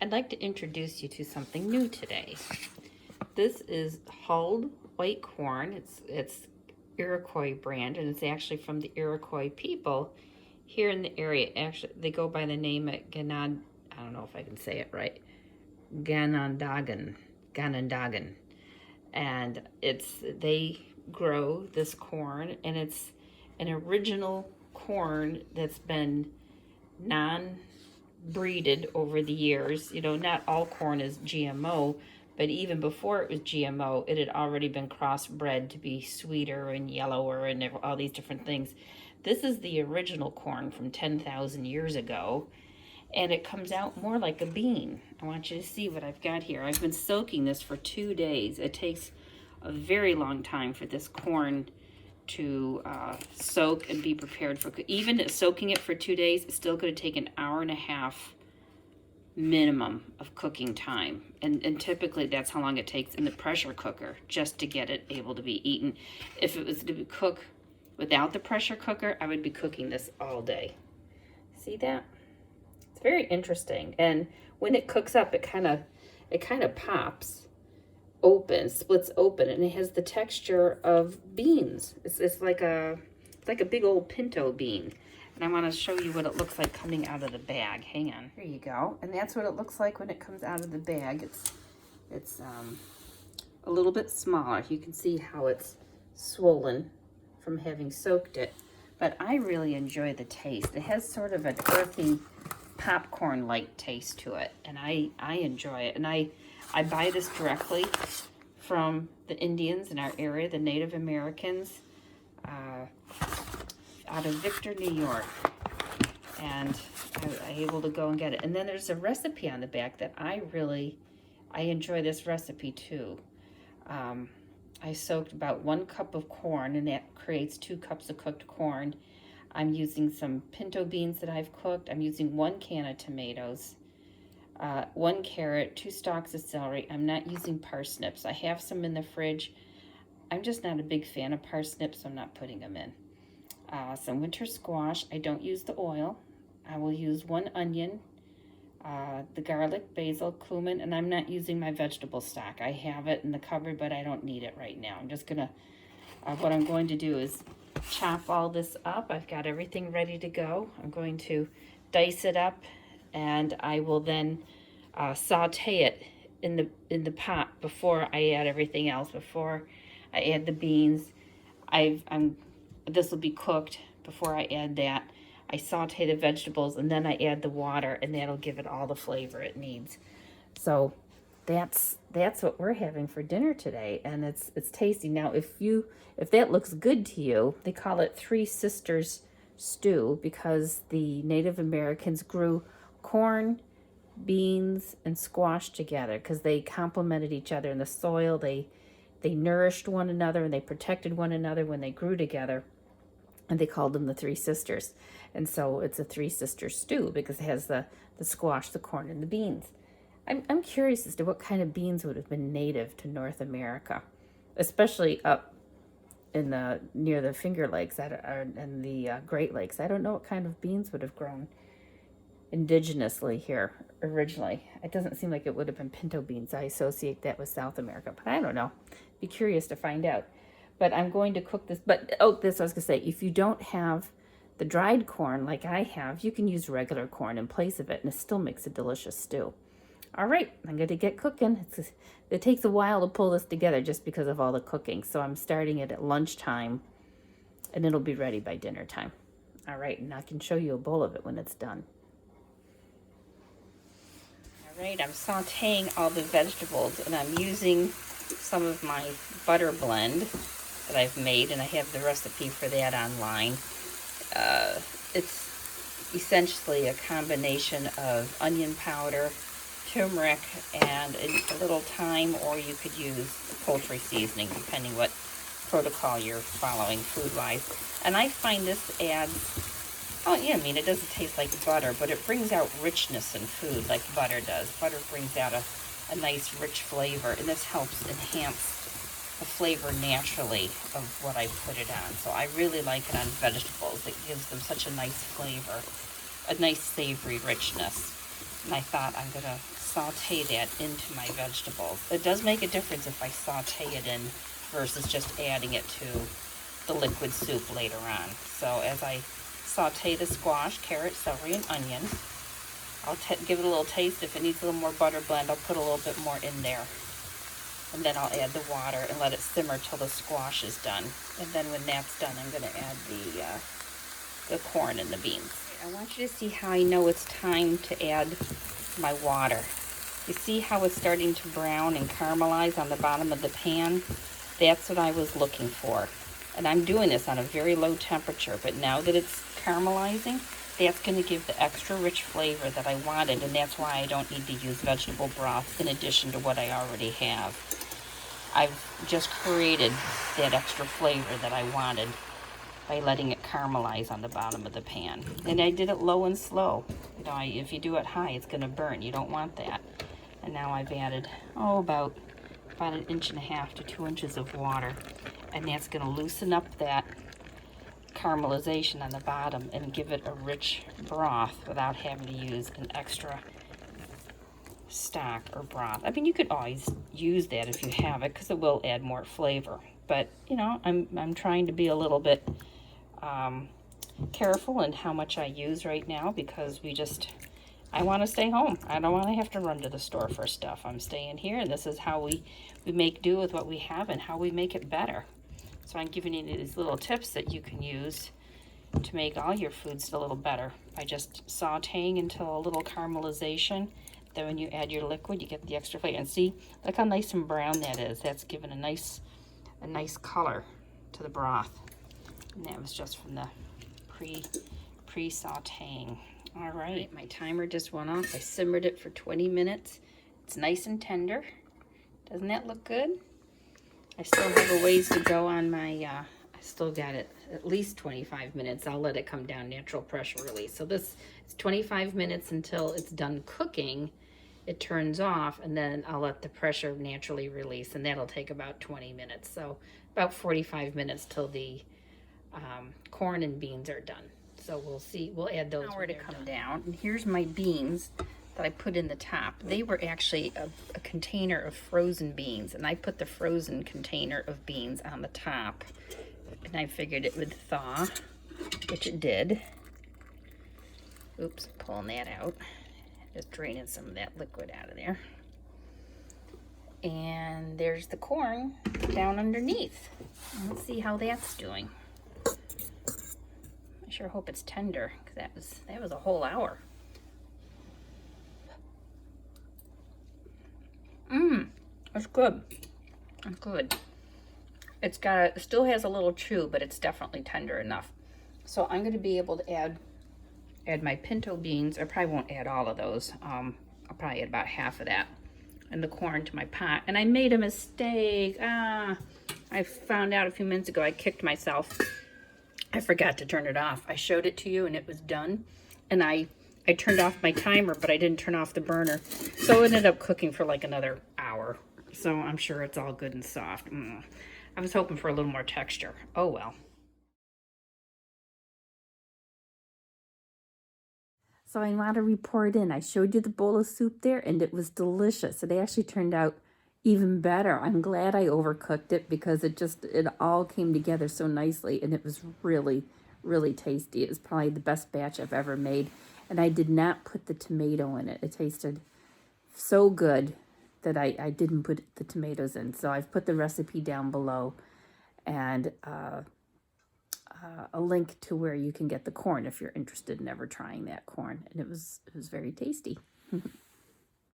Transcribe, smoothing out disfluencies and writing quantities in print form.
I'd like to introduce you to something new today. This is hulled white corn. It's Iroquois brand, and it's actually from the Iroquois people here in the area. Actually, they go by the name of Ganad. I don't know if I can say it right. Ganondagan, and they grow this corn, and it's an original corn that's been non-breeded over the years. You know, not all corn is GMO, but even before it was GMO, it had already been crossbred to be sweeter and yellower and all these different things. This is the original corn from 10,000 years ago, and it comes out more like a bean. I want you to see what I've got here. I've been soaking this for 2 days. It takes a very long time for this corn to soak and be prepared for. Even soaking it for 2 days, it's still going to take an hour and a half minimum of cooking time. And typically that's how long it takes in the pressure cooker just to get it able to be eaten. If it was to be cooked without the pressure cooker, I would be cooking this all day. See that? It's very interesting. And when it cooks up, it kind of pops open, splits open, and it has the texture of beans. It's like a big old pinto bean. And I want to show you what it looks like coming out of the bag. Hang on. Here you go. And that's what it looks like when it comes out of the bag. It's a little bit smaller. You can see how it's swollen from having soaked it. But I really enjoy the taste. It has sort of an earthy popcorn-like taste to it, and I enjoy it. And I buy this directly from the Indians in our area, the Native Americans, out of Victor, New York. And I'm able to go and get it. And then there's a recipe on the back that I enjoy this recipe too. I soaked about 1 cup of corn, and that creates 2 cups of cooked corn. I'm using some pinto beans that I've cooked. I'm using 1 can of tomatoes, 1 carrot, 2 stalks of celery. I'm not using parsnips. I have some in the fridge. I'm just not a big fan of parsnips, so I'm not putting them in. Some winter squash. I don't use the oil. I will use 1 onion, the garlic, basil, cumin, and I'm not using my vegetable stock. I have it in the cupboard, but I don't need it right now. I'm just gonna, what I'm going to do is chop all this up. I've got everything ready to go. I'm going to dice it up, and I will then saute it in the pot before I add everything else. Before I add the beans, this will be cooked before I add that. I saute the vegetables, and then I add the water, and that'll give it all the flavor it needs. So that's what we're having for dinner today, and it's tasty. Now, if that looks good to you, they call it Three Sisters stew because the Native Americans grew corn, beans, and squash together because they complemented each other in the soil. They nourished one another, and they protected one another when they grew together, and they called them the Three Sisters. And so it's a Three Sisters stew because it has the squash, the corn, and the beans. I'm curious as to what kind of beans would have been native to North America, especially up in near the Finger Lakes and the Great Lakes. I don't know what kind of beans would have grown indigenously here originally. It doesn't seem like it would have been pinto beans. I associate that with South America, but I don't know. Be curious to find out. But I'm going to cook this. But this I was gonna say, if you don't have the dried corn like I have, you can use regular corn in place of it, and it still makes a delicious stew. All right, I'm going to get cooking. It takes a while to pull this together just because of all the cooking. So I'm starting it at lunchtime, and it'll be ready by dinner time. All right, and I can show you a bowl of it when it's done. All right, I'm sauteing all the vegetables, and I'm using some of my butter blend that I've made, and I have the recipe for that online. It's essentially a combination of onion powder, turmeric, and a little thyme, or you could use poultry seasoning, depending what protocol you're following food-wise. And I find this adds, it doesn't taste like butter, but it brings out richness in food like butter does. Butter brings out a nice rich flavor, and this helps enhance the flavor naturally of what I put it on. So I really like it on vegetables. It gives them such a nice flavor, a nice savory richness. And I thought I'm going to saute that into my vegetables. It does make a difference if I saute it in versus just adding it to the liquid soup later on. So as I saute the squash, carrot, celery, and onion, I'll give it a little taste. If it needs a little more butter blend, I'll put a little bit more in there. And then I'll add the water and let it simmer till the squash is done. And then when that's done, I'm going to add the corn and the beans. I want you to see how I know it's time to add my water. You see how it's starting to brown and caramelize on the bottom of the pan? That's what I was looking for. And I'm doing this on a very low temperature, but now that it's caramelizing, that's going to give the extra rich flavor that I wanted, and that's why I don't need to use vegetable broth in addition to what I already have. I've just created that extra flavor that I wanted by letting it caramelize on the bottom of the pan. And I did it low and slow. You know, if you do it high, it's going to burn. You don't want that. And now I've added, about 1.5 inches to 2 inches of water. And that's going to loosen up that caramelization on the bottom and give it a rich broth without having to use an extra stock or broth. I mean, you could always use that if you have it because it will add more flavor. But, you know, I'm trying to be a little bit careful in how much I use right now because I want to stay home. I don't want to have to run to the store for stuff. I'm staying here, and this is how we make do with what we have and how we make it better. So I'm giving you these little tips that you can use to make all your foods a little better by just sauteing until a little caramelization. Then when you add your liquid, you get the extra flavor. And see, look how nice and brown that is. That's given a nice color to the broth. And that was just from the pre-sauteing. All right, my timer just went off. I simmered it for 20 minutes. It's nice and tender. Doesn't that look good? I still have a ways to go on my, I still got it at least 25 minutes. I'll let it come down, natural pressure release. So this is 25 minutes until it's done cooking. It turns off, and then I'll let the pressure naturally release, and that'll take about 20 minutes. So about 45 minutes till the corn and beans are done. So we'll see, we'll add those when to come down. And here's my beans that I put in the top. They were actually a container of frozen beans, and I put the frozen container of beans on the top, and I figured it would thaw, which it did. Oops, pulling that out. Just draining some of that liquid out of there. And there's the corn down underneath. Let's see how that's doing. I sure hope it's tender, because that was a whole hour. It's good. It's good. It still has a little chew, but it's definitely tender enough. So I'm going to be able to add my pinto beans. I probably won't add all of those. I'll probably add about half of that and the corn to my pot. And I made a mistake. I found out a few minutes ago. I kicked myself. I forgot to turn it off. I showed it to you and it was done. And I turned off my timer, but I didn't turn off the burner. So it ended up cooking for like another hour. So I'm sure it's all good and soft. I was hoping for a little more texture. Oh well. So I want to report in. I showed you the bowl of soup there, and it was delicious. It actually turned out even better. I'm glad I overcooked it because it all came together so nicely, and it was really, really tasty. It was probably the best batch I've ever made, and I did not put the tomato in it. It tasted so good that I didn't put the tomatoes in. So I've put the recipe down below, and a link to where you can get the corn if you're interested in ever trying that corn. And it was very tasty.